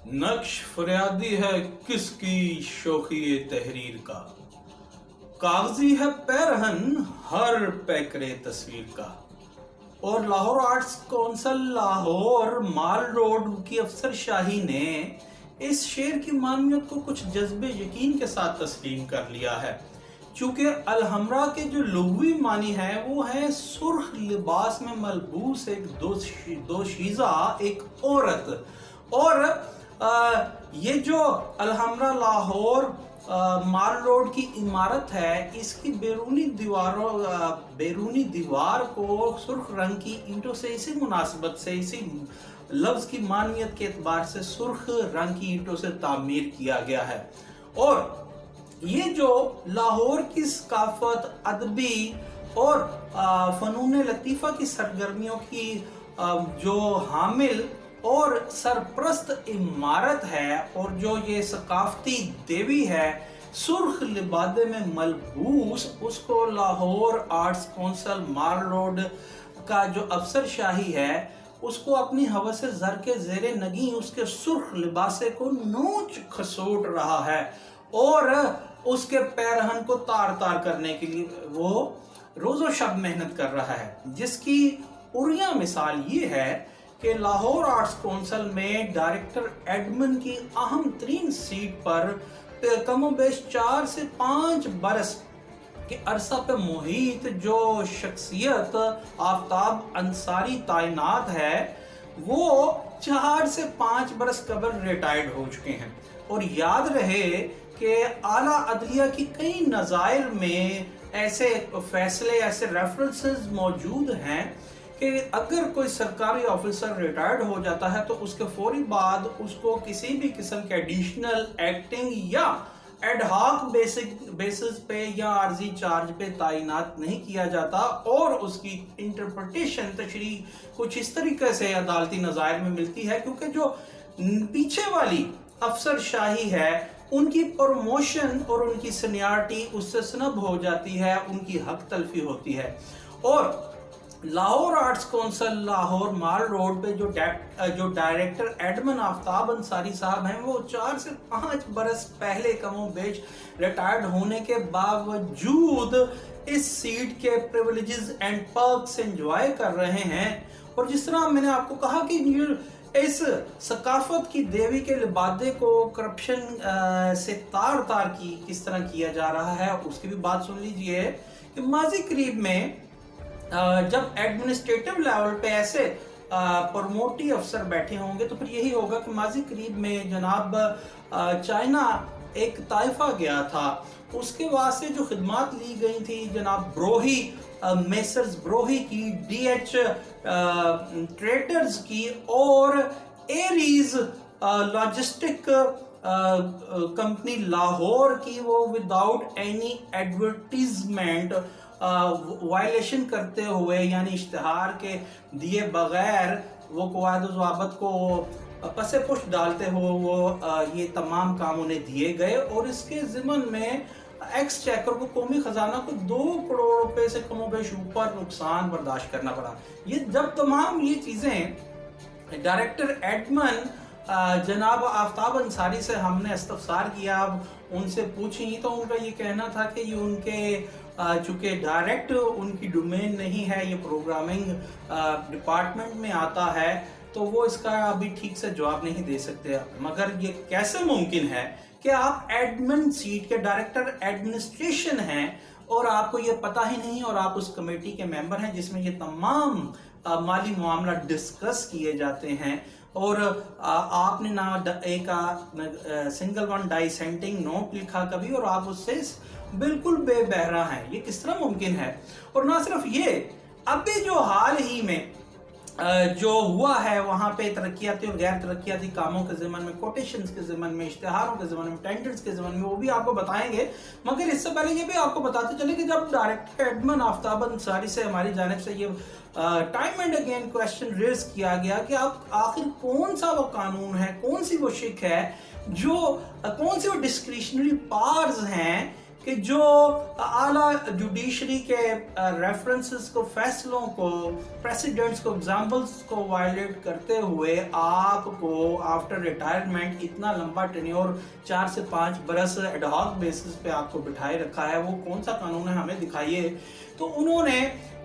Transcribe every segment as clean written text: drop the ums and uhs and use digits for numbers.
नक्श फरियादी है किसकी शोखी तहरीर का, कागजी है पैरहन हर पैकरे तस्वीर का। और लाहौर आर्ट्स कौंसिल लाहौर माल रोड की अफसर शाही ने इस शेर की मानवियत को कुछ जज्बे यकीन के साथ तस्लीम कर लिया है। चूंकि अलहमरा के जो लुग़वी मानी है वो है सुर्ख लिबास में मलबूस एक दोशीज़ा एक औरत। और ये जो अलहमरा लाहौर माल रोड की इमारत है, इसकी बैरूनी दीवार को सुर्ख रंग की ईंटों से इसी मुनासिबत से, इसी लफ्ज की मानवियत के एतबार से सुर्ख रंग की ईंटों से तामीर किया गया है। और ये जो लाहौर की सकाफत, अदबी और फनून लतीफ़ा की सरगर्मियों की जो हामिल और सरप्रस्त इमारत है, और जो ये सकाफती देवी है सुर्ख लिबादे में मलबूस, उसको लाहौर आर्ट्स कौंसिल माल रोड का जो अफसर शाही है उसको अपनी हवस ज़र के ज़ेरे नगी उसके सुर्ख लिबासे को नोच खसोट रहा है और उसके पैरहन को तार तार करने के लिए वो रोज़ो शब मेहनत कर रहा है। जिसकी उरिया मिसाल ये है कि लाहौर आर्ट्स कौंसिल में डायरेक्टर एडमिन की अहम तरीन सीट पर कमोबेश 4 से 5 बरस के अरसा पे मुहित जो शख्सियत आफ्ताब अंसारी तैनात है वो 4 से 5 बरस कबल रिटायर्ड हो चुके हैं। और याद रहे कि आला अदलिया की कई नज़ायर में ऐसे फैसले, ऐसे रेफरेंसेस मौजूद हैं कि अगर कोई सरकारी ऑफिसर रिटायर्ड हो जाता है तो उसके फौरी बाद उसको किसी भी किस्म के एडिशनल एक्टिंग या एडहॉक बेसिस पे या आर्जी चार्ज पे तैनात नहीं किया जाता, और उसकी इंटरप्रिटेशन तशरीह कुछ इस तरीके से अदालती नज़ायर में मिलती है क्योंकि जो पीछे वाली अफसर शाही है उनकी प्रमोशन और उनकी सीनियरिटी उससे स्नब हो जाती है, उनकी हक तलफी होती है। और लाहौर आर्ट्स कौंसिल लाहौर माल रोड पे जो डायरेक्टर एडमिन आफ्ताब अंसारी साहब हैं वो 4 से 5 बरस पहले कमोबेश रिटायर्ड होने के बावजूद इस सीट के प्रिविलेजेस एंड पर्क्स एंजॉय कर रहे हैं। और जिस तरह मैंने आपको कहा कि इस सकाफत की देवी के लिबादे को करप्शन से तार तार की किस तरह किया जा रहा है उसकी भी बात सुन लीजिए कि माजी करीब में जब एडमिनिस्ट्रेटिव लेवल पे ऐसे प्रमोटी अफसर बैठे होंगे तो फिर यही होगा कि माजी करीब में जनाब चाइना एक ताइफा गया था, उसके वास्ते जो खिदमात ली गई थी जनाब ब्रोही मेसर्स ब्रोही की, DH ट्रेडर्स की और एरीज लॉजिस्टिक कंपनी लाहौर की, वो विदाउट एनी एडवर्टीजमेंट वायलेशन करते हुए यानी इश्तिहार के दिए बगैर वो कवायद ज़वाबत को पसे पुष्ट डालते हुए वो ये तमाम काम उन्हें दिए गए। और इसके ज़िमन में एक्स चेकर को, कौमी खजाना को 2 करोड़ रुपए से कमोबेश ऊपर नुकसान बर्दाश्त करना पड़ा। ये जब तमाम ये चीज़ें डायरेक्टर एडमिन जनाब आफ्ताब अंसारी से हमने इस्तफसार किया, उनसे पूछी तो उनका ये कहना था कि ये उनके चूँकि डायरेक्ट उनकी डोमेन नहीं है, ये प्रोग्रामिंग डिपार्टमेंट में आता है, तो वो इसका अभी ठीक से जवाब नहीं दे सकते। मगर ये कैसे मुमकिन है कि आप एडमिन सीट के डायरेक्टर एडमिनिस्ट्रेशन हैं और आपको ये पता ही नहीं, और आप उस कमेटी के मेंबर हैं जिसमें ये तमाम माली मामला डिस्कस किए जाते हैं, और आपने ना एक सिंगल वन डाइसेंटिंग नोट लिखा कभी, और आप उससे बिल्कुल बेबहरा हैं। ये किस तरह मुमकिन है? और ना सिर्फ ये, अभी जो हाल ही में जो हुआ है वहाँ पे तरक्याती और गैर तरक्याती कामों के ज़िमन में, कोटेशंस के ज़िमन में, इश्तिहारों के ज़िमन में, टेंडर्स के ज़िमन में, वो भी आपको बताएंगे। मगर इससे पहले ये भी आपको बताते चले कि जब डायरेक्टर एडमिन आफ्ताब अंसारी से हमारी जानिब से ये time and again question raise किया गया कि आप आखिर कौन सा वो कानून है, कौन सी वो शिक है, जो कौन सी वो डिस्क्रिशनरी पावर्स हैं کہ جو आला जुडिशरी के रेफरेंसेस को, फैसलों को, प्रेसिडेंट्स को, एग्जाम्पल्स को वायलेट करते हुए आपको आफ्टर रिटायरमेंट इतना लंबा टेन्योर 4 से 5 बरस एडहॉक बेसिस पे आपको बिठाए रखा है, वो कौन सा कानून है हमें दिखाइए। तो उन्होंने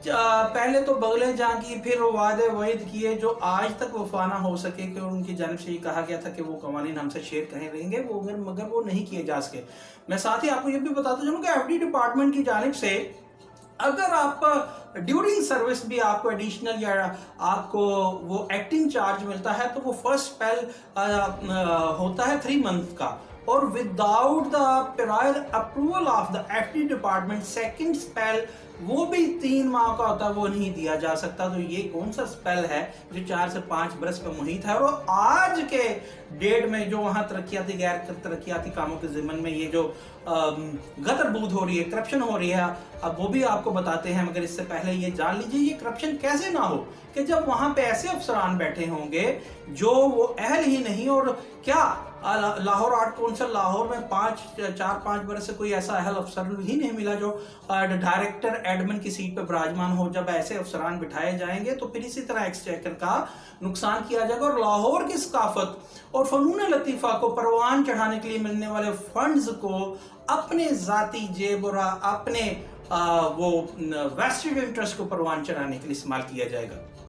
पहले तो बगले जहाँ की, फिर वादे वईद किए जो आज तक वफा ना हो सके, कि उनकी जानिब से ये कहा गया था कि वो कवानीन हमसे शेयर करें रहेंगे, वो मगर वो नहीं किए जा सके। मैं साथ ही आपको ये भी बताता चलूँ कि एफडी डिपार्टमेंट की जानिब से अगर आप ड्यूरिंग सर्विस भी आपको एडिशनल या आपको वो एक्टिंग चार्ज मिलता है, तो वो फर्स्ट स्पेल होता है 3 मंथ का, और without the prior approval of the FD department second spell वो भी 3 माह का होता है, वो नहीं दिया जा सकता। तो ये कौन सा स्पेल है जो 4 से 5 बरस पे मुहित है। और आज के डेट में जो वहाँ तरक्याती गैर तरक्याती कामों के ज़िम्मन में ये जो गदरबूद हो रही है, करप्शन हो रही है, अब वो भी आपको बताते हैं। मगर इससे पहले ये जान लीजिए ये करप्शन कैसे ना हो, कि जब वहाँ पे ऐसे अफसरान बैठे होंगे जो वो अहल ही नहीं, और क्या लाहौर आर्ट काउंसिल लाहौर में 4-5 बरस से कोई ऐसा अहल अफसर ही नहीं मिला जो डायरेक्टर एडमिन की सीट पे विराजमान हो। जब ऐसे अफसरान बिठाए जाएंगे तो फिर इसी तरह एक्सचेकर का नुकसान किया जाएगा, और लाहौर की सकाफत और फनून लतीफ़ा को परवान चढ़ाने के लिए मिलने वाले फंड्स को अपने ज़ाती जेब और अपने वो वेस्टेड इंटरेस्ट को परवान चढ़ाने के लिए इस्तेमाल किया जाएगा।